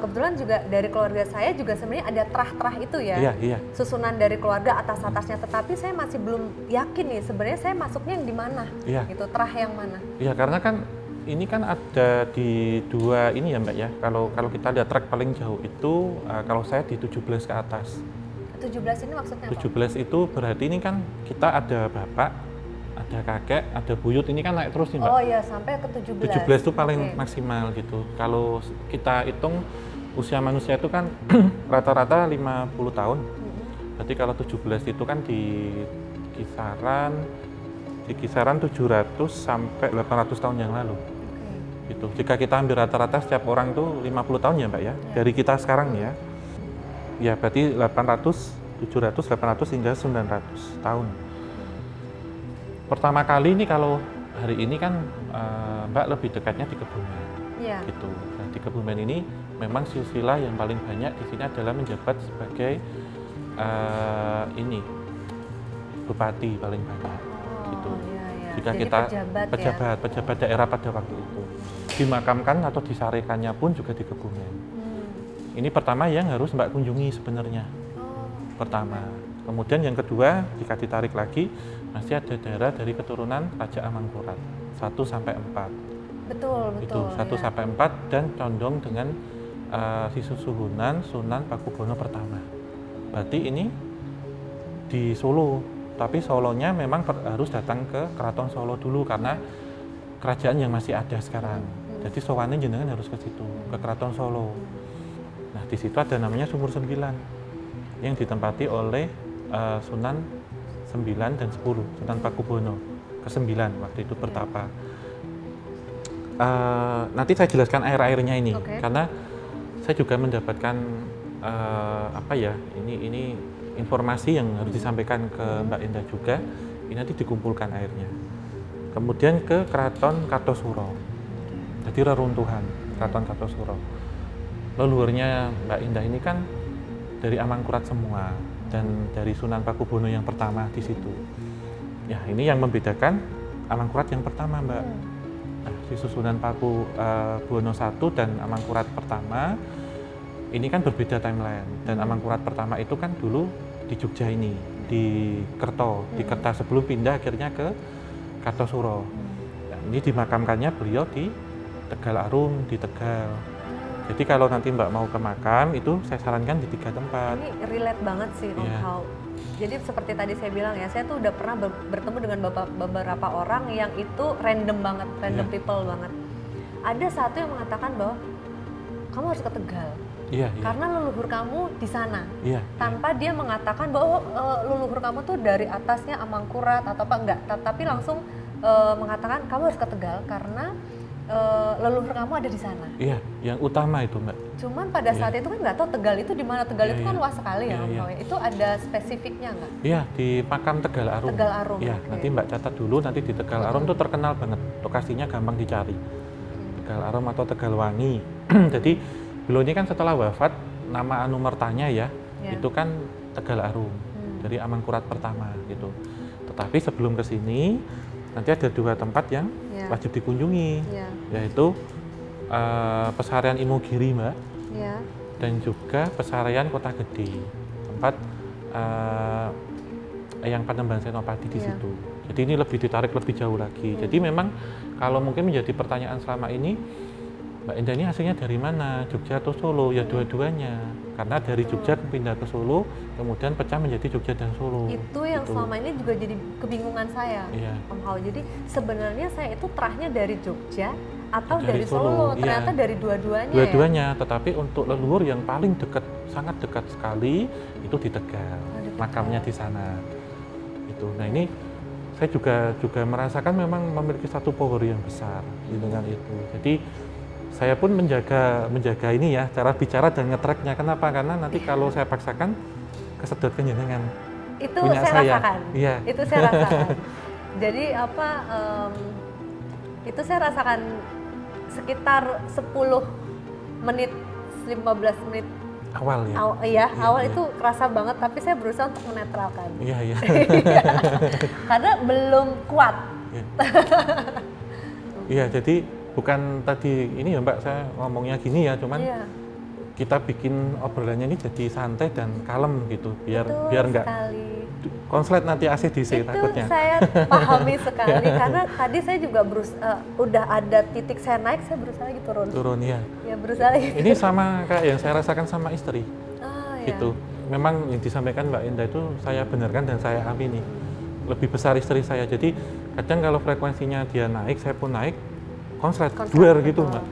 kebetulan juga dari keluarga saya juga sebenarnya ada terah-terah itu ya. Iya. Susunan dari keluarga atas-atasnya, tetapi saya masih belum yakin nih sebenarnya saya masuknya yang di mana. Gitu, terah yang mana. Iya, karena kan ini kan ada di 2 ini ya Mbak ya. Kalau kita lihat track paling jauh itu kalau saya di 17 ke atas. 17 ini maksudnya apa? 17 itu berarti ini kan kita ada bapak, ada kakek, ada buyut, ini kan naik terus nih Mbak. Oh iya, sampai ke 17. 17 itu paling maksimal gitu. Kalau kita hitung usia manusia itu kan rata-rata 50 tahun. Berarti kalau 17 itu kan di kisaran 700 sampai 800 tahun yang lalu. Gitu. Jika kita ambil rata-rata setiap orang tuh 50 tahun ya Mbak ya. Dari kita sekarang ya. Ya berarti 700, 800 hingga 900 tahun. Pertama kali ini kalau hari ini kan Mbak lebih dekatnya di Kebumen. Gitu. Nah, di Kebumen ini memang silsilah yang paling banyak di sini adalah menjabat sebagai bupati paling banyak. Gitu. Jika jadi kita pejabat daerah pada waktu itu dimakamkan atau disarekannya pun juga di Kebumen. Ini pertama yang harus Mbak kunjungi sebenarnya. Pertama. Kemudian yang kedua, jika ditarik lagi, masih ada daerah dari keturunan Raja Amangkurat 1 sampai 4. Betul. Itu 1 sampai 4 dan condong dengan Susuhunan Sunan Pakubono pertama. Berarti ini di Solo, tapi Solonya memang harus datang ke Keraton Solo dulu karena kerajaan yang masih ada sekarang. Jadi sowannya jenengan harus ke situ, ke Keraton Solo. Nah, di situ ada namanya Sumur 9 yang ditempati oleh Sunan 9 dan 10, Sunan Pakubono ke-9 waktu itu bertapa. Nanti saya jelaskan air-airnya ini, karena saya juga mendapatkan ini informasi yang harus disampaikan ke Mbak Indah juga. Ini nanti dikumpulkan airnya. Kemudian ke Keraton Kartosuro, jadi reruntuhan Keraton Kartosuro. Leluhurnya Mbak Indah ini kan dari Amangkurat semua dan dari Sunan Pakubono yang pertama di situ. Ya, ini yang membedakan Amangkurat yang pertama, Mbak. Nah, si Sunan Pakubono 1 dan Amangkurat pertama ini kan berbeda timeline. Dan Amangkurat pertama itu kan dulu di Jogja ini, di Kerto, di Kerta sebelum pindah akhirnya ke Kartosuro. Nah, ini dimakamkannya beliau di Tegal Arum, di Tegal. Jadi kalau nanti Mbak mau ke makam itu saya sarankan di 3 tempat. Ini relate banget sih Om Hao. Jadi seperti tadi saya bilang ya, saya tuh udah pernah bertemu dengan beberapa orang yang itu random banget, random people banget. Ada satu yang mengatakan bahwa kamu harus ke Tegal. Karena leluhur kamu di sana. Tanpa dia mengatakan bahwa leluhur kamu tuh dari atasnya Amangkurat atau apa enggak, tapi langsung mengatakan kamu harus ke Tegal karena leluhur kamu ada di sana. Iya, yang utama itu Mbak. Cuman pada saat itu kan nggak tahu Tegal itu di mana. Tegal itu kan luas sekali ya, Om Howie. Itu ada spesifiknya nggak? Iya, di makam Tegal Arum. Tegal Arum. Iya, nanti Mbak catat dulu. Nanti di Tegal Arum tuh terkenal banget. Lokasinya gampang dicari. Tegal Arum atau Tegal Wangi. Jadi beliau ini kan setelah wafat, nama anumertanya itu kan Tegal Arum dari Amangkurat pertama gitu. Tetapi sebelum ke sini nanti ada 2 tempat yang wajib dikunjungi, yaitu Pesarian Imogiri Mbak, dan juga Pesarian Kota Gede, tempat yang Panembahan Senopati di situ. Jadi ini lebih ditarik lebih jauh lagi. Jadi memang kalau mungkin menjadi pertanyaan selama ini, Mbak Indah ini aslinya dari mana? Jogja atau Solo? Ya dua-duanya. Karena dari Jogja pindah ke Solo, kemudian pecah menjadi Jogja dan Solo. Itu yang selama ini juga jadi kebingungan saya, Om Howie. Jadi sebenarnya saya itu terahnya dari Jogja atau dari Solo. Ternyata dari dua-duanya. Dua-duanya, tetapi untuk leluhur yang paling dekat, sangat dekat sekali, itu di Tegal. Makamnya di sana. Itu. Nah ini saya juga merasakan memang memiliki satu power yang besar dengan itu. Jadi saya pun menjaga ini ya, cara bicara dan nge-tracknya. Kenapa? Karena nanti kalau saya paksakan, kesedot kenjenengan. Itu saya rasakan. Iya. Itu saya rasakan. Jadi itu saya rasakan sekitar 10 menit, 15 menit. Awal ya? Awal itu kerasa banget, tapi saya berusaha untuk menetralkan. Iya. Karena belum kuat. Iya, jadi bukan tadi ini ya Mbak, saya ngomongnya gini ya, cuman kita bikin obrolannya ini jadi santai dan kalem gitu, biar nggak konslet nanti ACDC takutnya. Itu saya pahami sekali, karena tadi saya juga udah ada titik saya naik, saya berusaha lagi turun. Ya berusaha lagi. Ini sama kayak yang saya rasakan sama istri. Gitu. Memang yang disampaikan Mbak Indah itu saya benarkan dan saya amini. Lebih besar istri saya, jadi kadang kalau frekuensinya dia naik, saya pun naik, konslet duer gitu Mbak.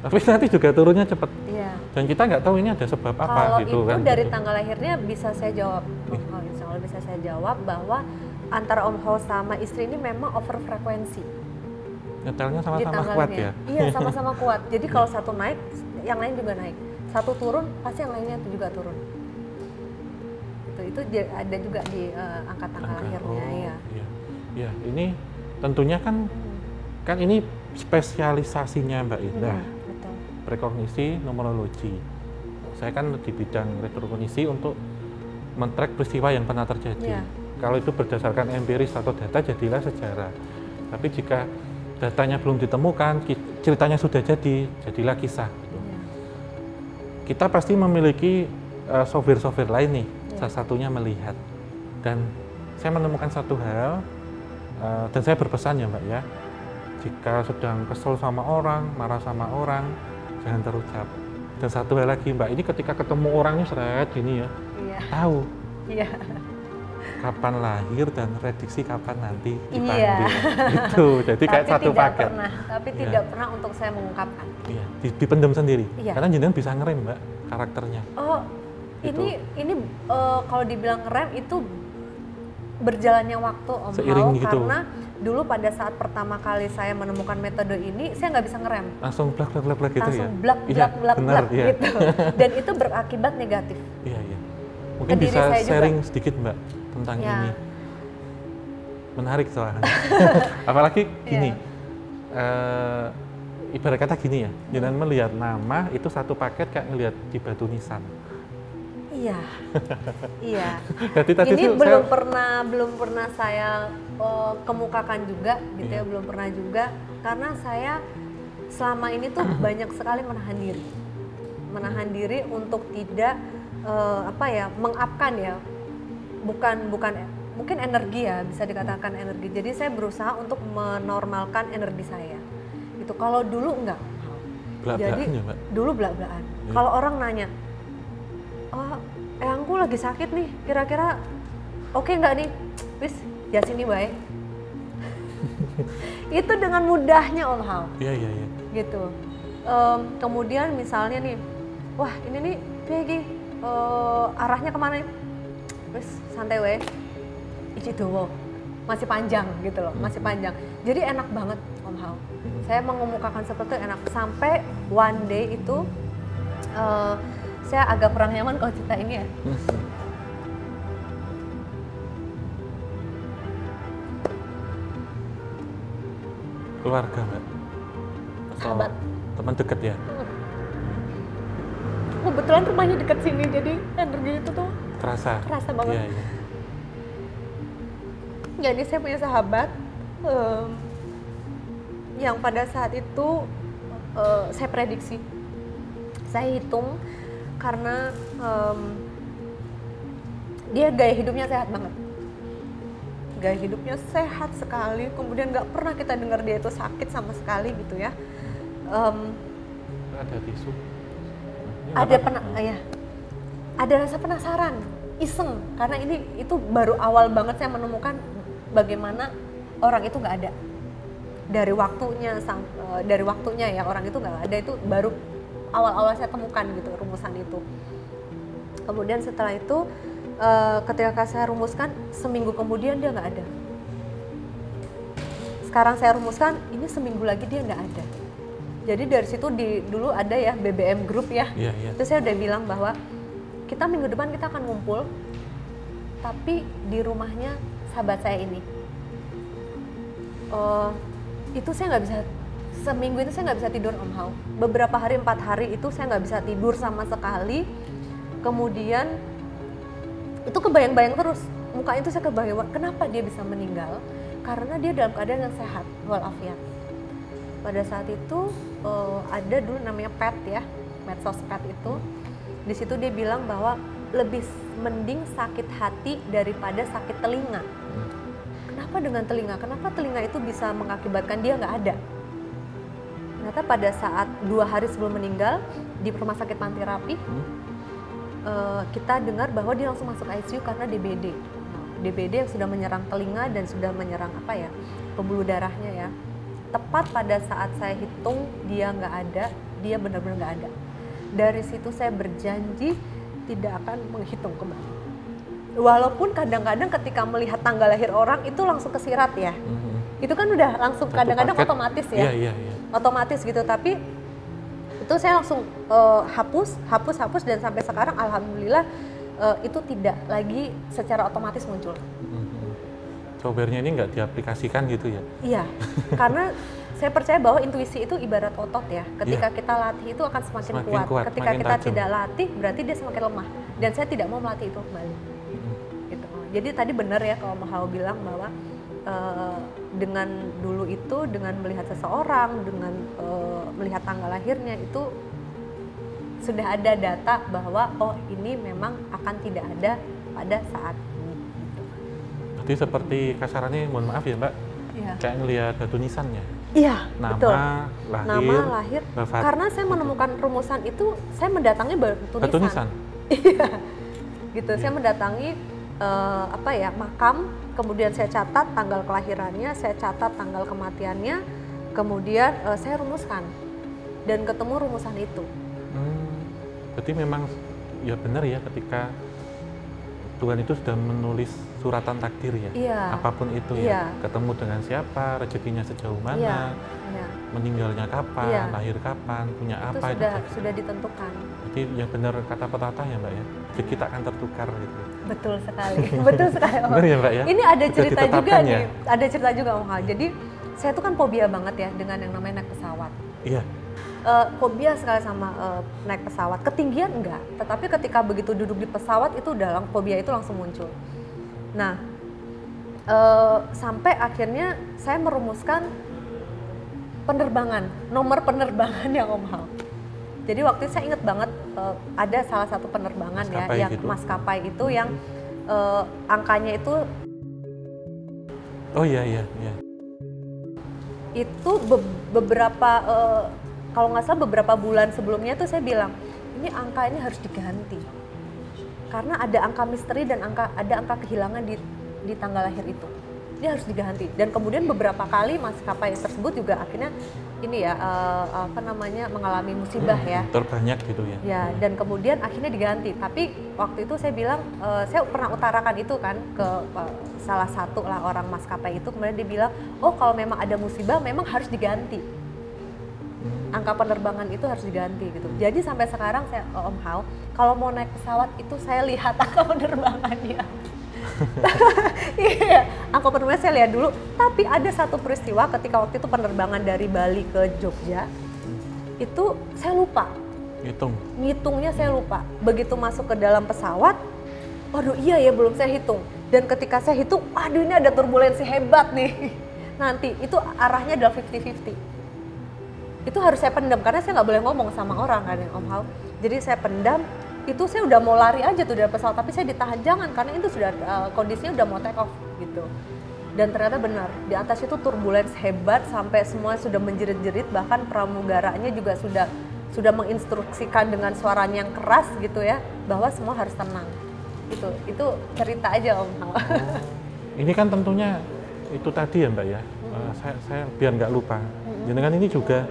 Tapi nanti juga turunnya cepat. Dan kita nggak tahu ini ada sebab apa gitu kan. Kalau itu dari tanggal lahirnya bisa saya jawab, Kalau bisa saya jawab bahwa antara Om Ho sama istri ini memang over frekuensi. Nyetelnya sama-sama kuat ya? Iya, sama-sama kuat. Jadi kalau satu naik, yang lain juga naik. Satu turun, pasti yang lainnya juga turun. Itu ada juga di angka tanggal lahirnya. Iya, ini tentunya kan ini spesialisasinya Mbak Indah, rekognisi numerologi. Saya kan di bidang rekognisi untuk men-track peristiwa yang pernah terjadi. Kalau itu berdasarkan empiris atau data, jadilah sejarah. Tapi jika datanya belum ditemukan, ceritanya sudah jadilah kisah. Kita pasti memiliki software-software lain nih, salah satunya melihat. Dan saya menemukan satu hal, dan saya berpesan ya Mbak ya, jika sedang kesel sama orang, marah sama orang, jangan terucap. Dan satu hal lagi Mbak, ini ketika ketemu orangnya seret gini ya, tahu kapan lahir dan prediksi kapan nanti dipanggil. Itu, jadi kayak satu paket. Tapi tidak pernah untuk saya mengungkapkan. Dipendam sendiri. Karena jenengan bisa ngerem Mbak karakternya. Ini kalau dibilang ngerem itu berjalannya waktu Om Seiring Ho, gitu. karena dulu pada saat pertama kali saya menemukan metode ini, saya nggak bisa ngerem. Langsung blak gitu langsung ya? Blak gitu. Dan itu berakibat negatif. Iya. Mungkin bisa sharing juga sedikit Mbak tentang ini. Menarik soalnya. Apalagi gini, ibarat kata gini ya, jangan melihat nama itu satu paket kayak ngelihat di batu nisan. Iya. Jadi tadi ini belum pernah saya kemukakan juga gitu ya, belum pernah juga, karena saya selama ini tuh banyak sekali menahan diri untuk tidak mengupkan ya, bukan mungkin energi ya, bisa dikatakan energi. Jadi saya berusaha untuk menormalkan energi saya. Itu kalau dulu enggak. Jadi dulu belak-belakan. Kalau orang nanya, eyangku lagi sakit nih, kira-kira oke nggak nih, wis ya sini baik. Itu dengan mudahnya Om Hao. Iya. Gitu. Kemudian misalnya nih, wah ini nih Peggy, arahnya kemana nih? Wis santai wae. Iki dowo. Masih panjang gitu loh, masih panjang. Jadi enak banget Om Hao. Saya mengemukakan seperti itu enak. Sampai one day itu saya agak kurang nyaman kalau cerita ini ya. Keluarga Mbak? Sahabat. Teman dekat ya? Kebetulan rumahnya dekat sini, jadi energi itu tuh Kerasa banget. Iya. Jadi saya punya sahabat yang pada saat itu saya prediksi, saya hitung karena dia gaya hidupnya sehat banget. Gaya hidupnya sehat sekali, kemudian nggak pernah kita dengar dia itu sakit sama sekali gitu ya. Ada tisu? Ada rasa penasaran, iseng, karena itu baru awal banget saya menemukan bagaimana orang itu nggak ada dari waktunya ya, orang itu nggak ada, itu baru awal-awal saya temukan gitu rumusan itu. Kemudian setelah itu ketika saya rumuskan, seminggu kemudian dia nggak ada. Sekarang saya rumuskan, ini seminggu lagi dia nggak ada. Jadi dari situ dulu ada ya BBM group ya. Iya. Itu saya udah bilang bahwa kita minggu depan kita akan ngumpul, tapi di rumahnya sahabat saya ini. Itu saya nggak bisa, seminggu itu saya nggak bisa tidur Om Hao. Beberapa hari, 4 hari itu saya nggak bisa tidur sama sekali. Kemudian itu kebayang-bayang terus, muka itu saya kebayang, kenapa dia bisa meninggal? Karena dia dalam keadaan yang sehat walafiat. Pada saat itu ada dulu namanya PET ya, medsos PET itu. Di situ dia bilang bahwa lebih mending sakit hati daripada sakit telinga. Kenapa dengan telinga? Kenapa telinga itu bisa mengakibatkan dia nggak ada? Ternyata pada saat 2 hari sebelum meninggal di rumah sakit Panterapi, kita dengar bahwa dia langsung masuk ICU karena DBD. DBD yang sudah menyerang telinga dan sudah menyerang pembuluh darahnya ya. Tepat pada saat saya hitung dia nggak ada, dia benar-benar nggak ada. Dari situ saya berjanji tidak akan menghitung kembali. Walaupun kadang-kadang ketika melihat tanggal lahir orang itu langsung kesirat ya. Itu kan udah langsung kadang-kadang otomatis ya. Iya. Otomatis gitu, tapi itu saya langsung hapus dan sampai sekarang alhamdulillah itu tidak lagi secara otomatis muncul. Software-nya ini nggak diaplikasikan gitu ya? Iya, karena saya percaya bahwa intuisi itu ibarat otot ya. Ketika kita latih itu akan semakin kuat. Ketika kita tajam. Tidak latih, berarti dia semakin lemah. Dan saya tidak mau melatih itu kembali. Gitu. Jadi tadi benar ya kalau Mahau bilang bahwa dengan dulu itu, dengan melihat seseorang, dengan melihat tanggal lahirnya itu sudah ada data bahwa ini memang akan tidak ada pada saat ini. Jadi seperti kasarannya, mohon maaf ya Mbak, kayak ngelihat batu nisannya. Iya, betul. Nama, lahir, karena saya menemukan rumusan itu, saya mendatangi batu nisan. Iya, gitu. Saya mendatangi makam, kemudian saya catat tanggal kelahirannya, saya catat tanggal kematiannya, kemudian saya rumuskan dan ketemu rumusan itu. Berarti memang ya benar ya, ketika Tuhan itu sudah menulis suratan takdir ya, apapun itu ya, ketemu dengan siapa, rezekinya sejauh mana, meninggalnya kapan, lahir kapan, punya itu apa, sudah ditentukan. Jadi yang benar kata pepatah ya Mbak ya, rezeki tak akan tertukar gitu. Betul sekali, betul sekali. Benar ya Mbak ya. Ini ada cerita juga ya? nih, ada cerita juga Om Hao. Jadi saya tuh kan fobia banget ya dengan yang namanya naik pesawat. Iya. Fobia sekali sama naik pesawat. Ketinggian enggak, tetapi ketika begitu duduk di pesawat itu fobia itu langsung muncul. Nah, sampai akhirnya saya merumuskan penerbangan, nomor penerbangan yang Om Hao. Jadi waktu itu saya ingat banget ada salah satu penerbangan maskapai yang gitu. Maskapai itu yang angkanya itu iya. Itu beberapa kalau nggak salah beberapa bulan sebelumnya tuh saya bilang ini angka ini harus diganti karena ada angka misteri dan ada angka kehilangan di tanggal lahir itu. Dia harus diganti. Dan kemudian beberapa kali maskapai tersebut juga akhirnya ini ya mengalami musibah ya. Terbanyak gitu ya. Ya, dan kemudian akhirnya diganti. Tapi waktu itu saya bilang, saya pernah utarakan itu kan ke salah satu lah orang maskapai itu, kemudian dia bilang, oh kalau memang ada musibah memang harus diganti. Angka penerbangan itu harus diganti gitu. Jadi sampai sekarang Om Hao, kalau mau naik pesawat itu saya lihat angka penerbangannya. Iya, angka penerbangan saya lihat dulu. Tapi ada satu peristiwa ketika waktu itu penerbangan dari Bali ke Jogja, itu saya lupa. Ngitungnya saya lupa. Begitu masuk ke dalam pesawat, waduh iya ya belum saya hitung. Dan ketika saya hitung, waduh ini ada turbulensi hebat nih. Nanti itu arahnya adalah 50-50. Itu harus saya pendam karena saya nggak boleh ngomong sama orang kan Om Hao. Jadi saya pendam. Itu saya udah mau lari aja tuh dari pesawat, tapi saya ditahan jangan karena itu sudah kondisinya udah mau take off gitu. Dan ternyata benar, di atas itu turbulence hebat sampai semua sudah menjerit-jerit, bahkan pramugaranya juga sudah menginstruksikan dengan suaranya yang keras gitu ya, bahwa semua harus tenang. Itu cerita aja Om Hao. Ini kan tentunya itu tadi ya Mbak ya, saya biar nggak lupa. Dengan ini juga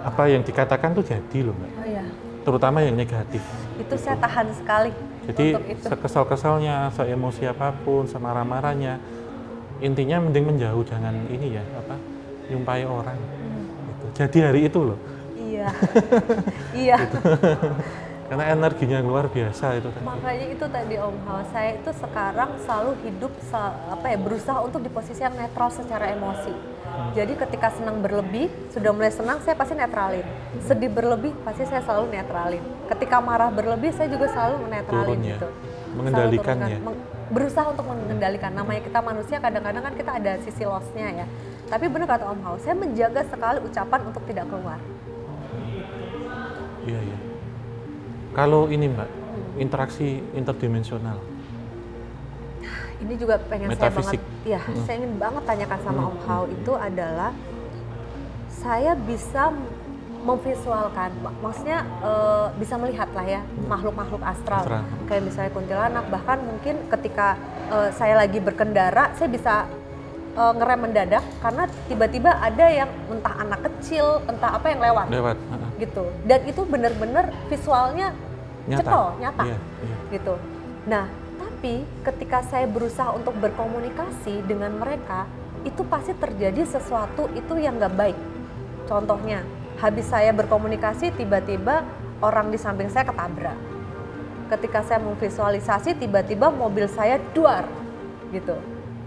apa yang dikatakan tuh jadi loh Mbak. Oh iya. Terutama yang negatif. Itu saya tahan sekali. Jadi sekesal-kesalnya, seemosi apapun, semarah-marahnya, intinya mending menjauh, jangan ini ya, nyumpai orang. Gitu. Jadi hari itu loh. Iya. Iya. Gitu. Karena energinya luar biasa itu tadi. Makanya itu tadi Om Hao, saya itu sekarang selalu hidup berusaha untuk di posisi yang netral secara emosi. Jadi ketika senang berlebih, sudah mulai senang saya pasti netralin. Sedih berlebih pasti saya selalu netralin. Ketika marah berlebih saya juga selalu netralin gitu. Mengendalikannya. Berusaha untuk mengendalikan. Namanya kita manusia, kadang-kadang kan kita ada sisi loss-nya ya. Tapi benar kata Om Hao, saya menjaga sekali ucapan untuk tidak keluar. Iya, iya. Kalau ini Mbak, interaksi interdimensional. Ini juga pengen metafisik. Saya ingin banget tanyakan sama Om Hao itu adalah saya bisa memvisualkan, maksudnya bisa melihat lah ya makhluk-makhluk astral, kayak misalnya kuntilanak, bahkan mungkin ketika saya lagi berkendara saya bisa ngerem mendadak karena tiba-tiba ada yang entah anak kecil, entah apa yang lewat. Gitu. Dan itu benar-benar visualnya nyata. Iya. Gitu. Nah, tapi ketika saya berusaha untuk berkomunikasi dengan mereka, itu pasti terjadi sesuatu itu yang nggak baik. Contohnya, habis saya berkomunikasi, tiba-tiba orang di samping saya ketabrak. Ketika saya memvisualisasi, tiba-tiba mobil saya duar, gitu.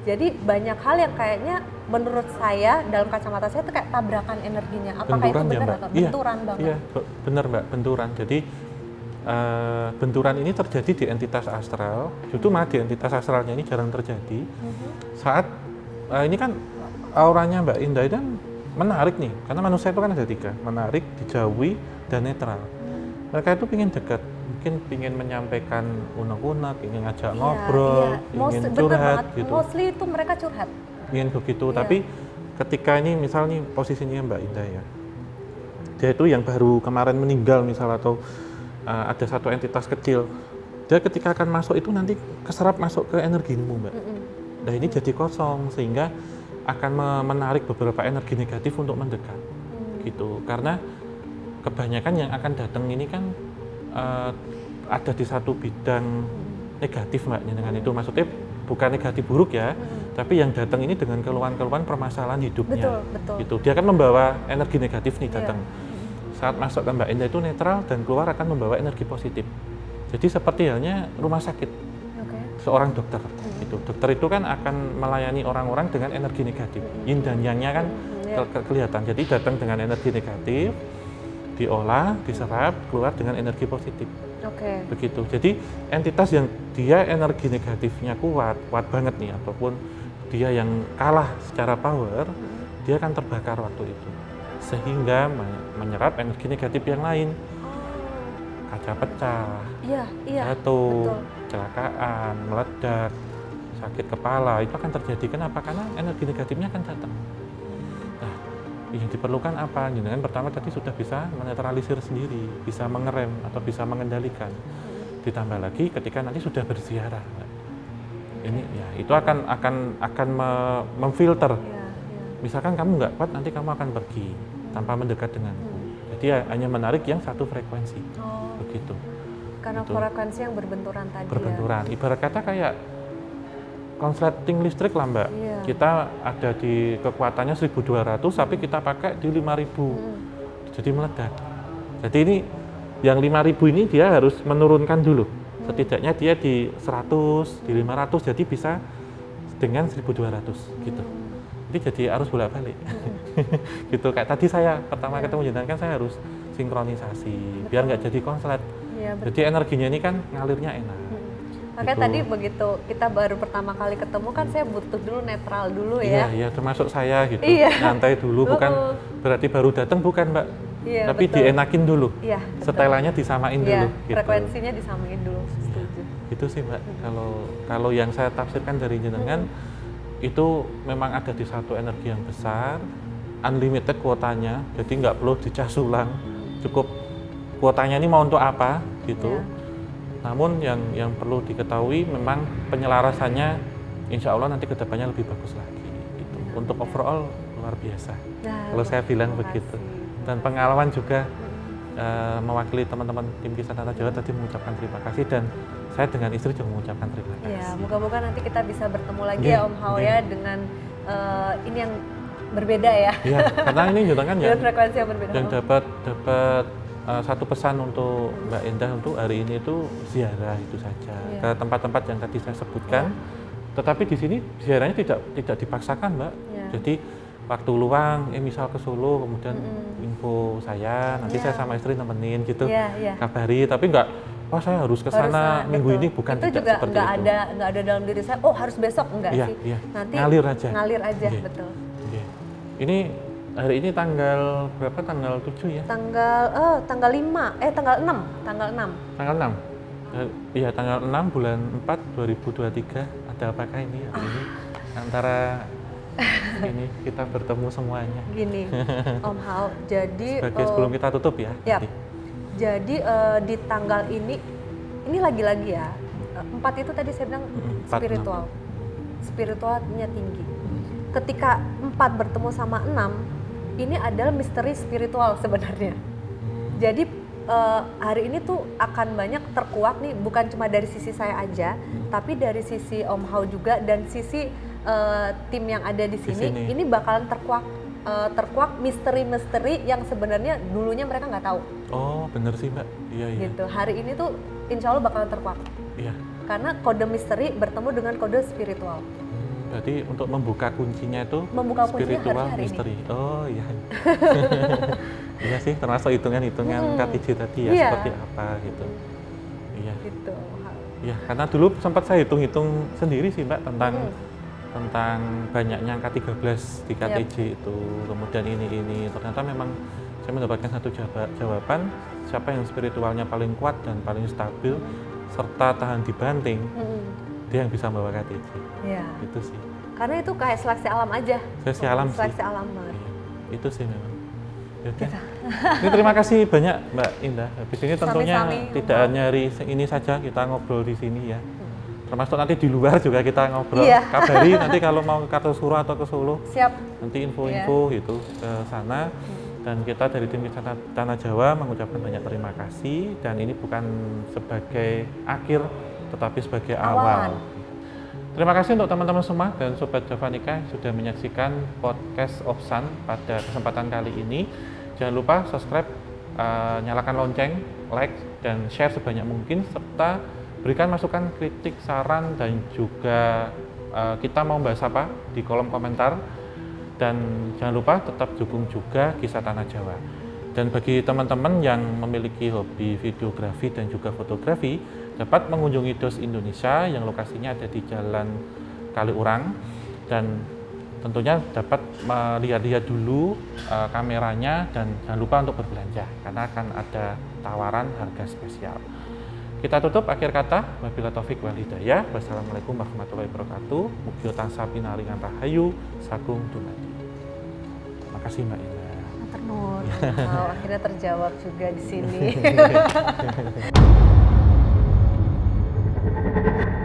Jadi banyak hal yang kayaknya menurut saya dalam kacamata saya itu kayak tabrakan energinya. Apakah benturan itu benar atau benturan banget? Iya, benar Mbak, benturan. Jadi benturan ini terjadi di entitas astral. Justru malah di entitas astralnya ini jarang terjadi. Saat ini kan auranya Mbak Indah itu menarik nih, karena manusia itu kan ada 3, menarik, dijauhi, dan netral. Mereka itu ingin dekat, mungkin ingin menyampaikan unek-unek, ingin ngajak ngobrol, ingin curhat gitu. Mostly itu mereka curhat. Ingin begitu, tapi ketika ini misalnya posisinya Mbak Indah ya, dia itu yang baru kemarin meninggal misal, atau ada satu entitas kecil, dia ketika akan masuk itu nanti keserap masuk ke energimu Mbak. Nah ini jadi kosong, sehingga akan menarik beberapa energi negatif untuk mendekat gitu, karena kebanyakan yang akan datang ini kan ada di satu bidang negatif Mbak, dengan itu maksudnya bukan negatif buruk ya, tapi yang datang ini dengan keluhan-keluhan permasalahan hidupnya. Betul. Gitu. Dia akan membawa energi negatif nih datang. Saat masuk ke Mbak Indah itu netral, dan keluar akan membawa energi positif. Jadi seperti halnya rumah sakit, seorang dokter. Gitu. Dokter itu kan akan melayani orang-orang dengan energi negatif. Yin dan yang-nya kan kelihatan. Jadi datang dengan energi negatif, diolah, diserap, keluar dengan energi positif. Begitu. Jadi entitas yang dia energi negatifnya kuat banget nih, ataupun dia yang kalah secara power, dia akan terbakar waktu itu, sehingga menyerap energi negatif yang lain. Kaca pecah, jatuh, kecelakaan, meledak, sakit kepala, itu akan terjadi. Kenapa? Karena energi negatifnya akan datang. Nah, yang diperlukan apa? Dengan pertama tadi sudah bisa menetralisir sendiri, bisa mengerem atau bisa mengendalikan. Ditambah lagi ketika nanti sudah berziarah, ini ya itu akan memfilter. Misalkan kamu nggak kuat, nanti kamu akan pergi tanpa mendekat denganku. Jadi ya, hanya menarik yang satu frekuensi, begitu. Karena itu. Frekuensi yang berbenturan tadi. Berbenturan, ya. Ibarat kata kayak konsleting listrik lah Mbak. Kita ada di kekuatannya 1200, tapi kita pakai di 5000, jadi meledak. Jadi ini yang 5000 ini dia harus menurunkan dulu. Setidaknya dia di 100, di 500, jadi bisa dengan 1200 gitu. Jadi harus bolak-balik. Gitu, kayak tadi saya pertama ketemu jenengan kan saya harus sinkronisasi, biar nggak jadi konslet. Jadi energinya ini kan ngalirnya enak. Makanya gitu. Tadi begitu kita baru pertama kali ketemu kan saya butuh dulu netral dulu ya. Iya, termasuk saya gitu. Nyantai dulu, bukan berarti baru datang, bukan Mbak. Tapi betul. Dienakin dulu. Setelannya disamain dulu. Gitu. Frekuensinya disamain dulu. Setuju. Itu sih Mbak. Kalau yang saya tafsirkan dari jenengan itu memang ada di satu energi yang besar, unlimited kuotanya, jadi nggak perlu dicas ulang, cukup kuotanya ini mau untuk apa gitu. Namun yang perlu diketahui memang penyelarasannya insya Allah nanti kedepannya lebih bagus lagi gitu. Untuk overall luar biasa kalau saya bilang begitu. Dan pengalaman juga mewakili teman-teman tim Kisah Tata Jawa tadi mengucapkan terima kasih, dan saya dengan istri juga mengucapkan terima kasih. Ya, moga-moga nanti kita bisa bertemu lagi ya Om Hao ya dengan ini yang berbeda ya. Iya, karena ini juga kan frekuensi yang berbeda. Yang dapat satu pesan untuk Mbak Endah untuk hari ini itu ziarah itu saja ke tempat-tempat yang tadi saya sebutkan. Tetapi di sini ziarahnya tidak dipaksakan Mbak. Jadi waktu luang, misal ke Solo, kemudian info saya, nanti saya sama istri nemenin gitu, kabari. Tapi nggak, wah saya harus ke sana minggu ini, bukan. Itu juga nggak ada dalam diri saya. Oh harus besok, enggak sih. Nanti ngalir aja. Betul. Ini hari ini tanggal berapa? Tanggal 7 ya? Tanggal 6. Tanggal 6. Tanggal 6. Iya, tanggal 6 bulan 4 2023. Ada apakah ini hari ini antara ini kita bertemu semuanya? Gini, Om Hao. Jadi sebagai sebelum kita tutup ya. Jadi di tanggal ini lagi-lagi ya. 4 itu tadi saya bilang spiritual. Spiritualnya tinggi. Ketika 4 bertemu sama 6, ini adalah misteri spiritual sebenarnya. Jadi hari ini tuh akan banyak terkuak nih, bukan cuma dari sisi saya aja, tapi dari sisi Om Hao juga dan sisi tim yang ada di sini. Ini bakalan terkuak misteri-misteri yang sebenarnya dulunya mereka nggak tahu. Oh bener sih Mbak. Iya. Gitu. Hari ini tuh insya Allah bakalan terkuak. Iya. Karena kode misteri bertemu dengan kode spiritual. Berarti untuk membuka kuncinya itu spiritual hari misteri. Ini. Oh iya. Iya sih, termasuk hitungan KTJ tadi ya, seperti apa gitu. Iya. Gitu. Iya, karena dulu sempat saya hitung-hitung sendiri sih Mbak tentang banyaknya angka 13 di KTJ itu. Kemudian ini ternyata memang saya mendapatkan satu jawaban, siapa yang spiritualnya paling kuat dan paling stabil serta tahan dibanting. Dia yang bisa membawa KTJ. Iya. Itu sih. Karena itu kayak seleksi alam aja. Seleksi alam banget. Iya. Itu sih memang. Yaudah. Ini terima kasih banyak Mbak Indah. Habis ini tentunya tidak hanya hari ini saja kita ngobrol di sini ya. Termasuk nanti di luar juga kita ngobrol. Kabari nanti kalau mau ke Kartosuro atau ke Solo. Siap. Nanti info-info gitu ke sana. Dan kita dari tim Kisah Tanah Jawa mengucapkan banyak terima kasih. Dan ini bukan sebagai akhir, tetapi sebagai awal. Terima kasih untuk teman-teman semua dan Sobat Javanica sudah menyaksikan podcast Ohsan pada kesempatan kali ini. Jangan lupa subscribe, nyalakan lonceng, like, dan share sebanyak mungkin, serta berikan masukan, kritik, saran, dan juga kita mau bahas apa di kolom komentar. Dan jangan lupa tetap dukung juga Kisah Tanah Jawa. Dan bagi teman-teman yang memiliki hobi videografi dan juga fotografi, dapat mengunjungi DOS Indonesia yang lokasinya ada di Jalan Kaliurang, dan tentunya dapat melihat-lihat dulu kameranya, dan jangan lupa untuk berbelanja karena akan ada tawaran harga spesial. Kita tutup akhir kata, wabillahi taufik wal hidayah. Wassalamualaikum warahmatullahi wabarakatuh. Mugi tansah pinaringan rahayu sagung dumadi. Terima kasih Mbak Ina. Akhirnya terjawab juga di sini. Assalamualaikum.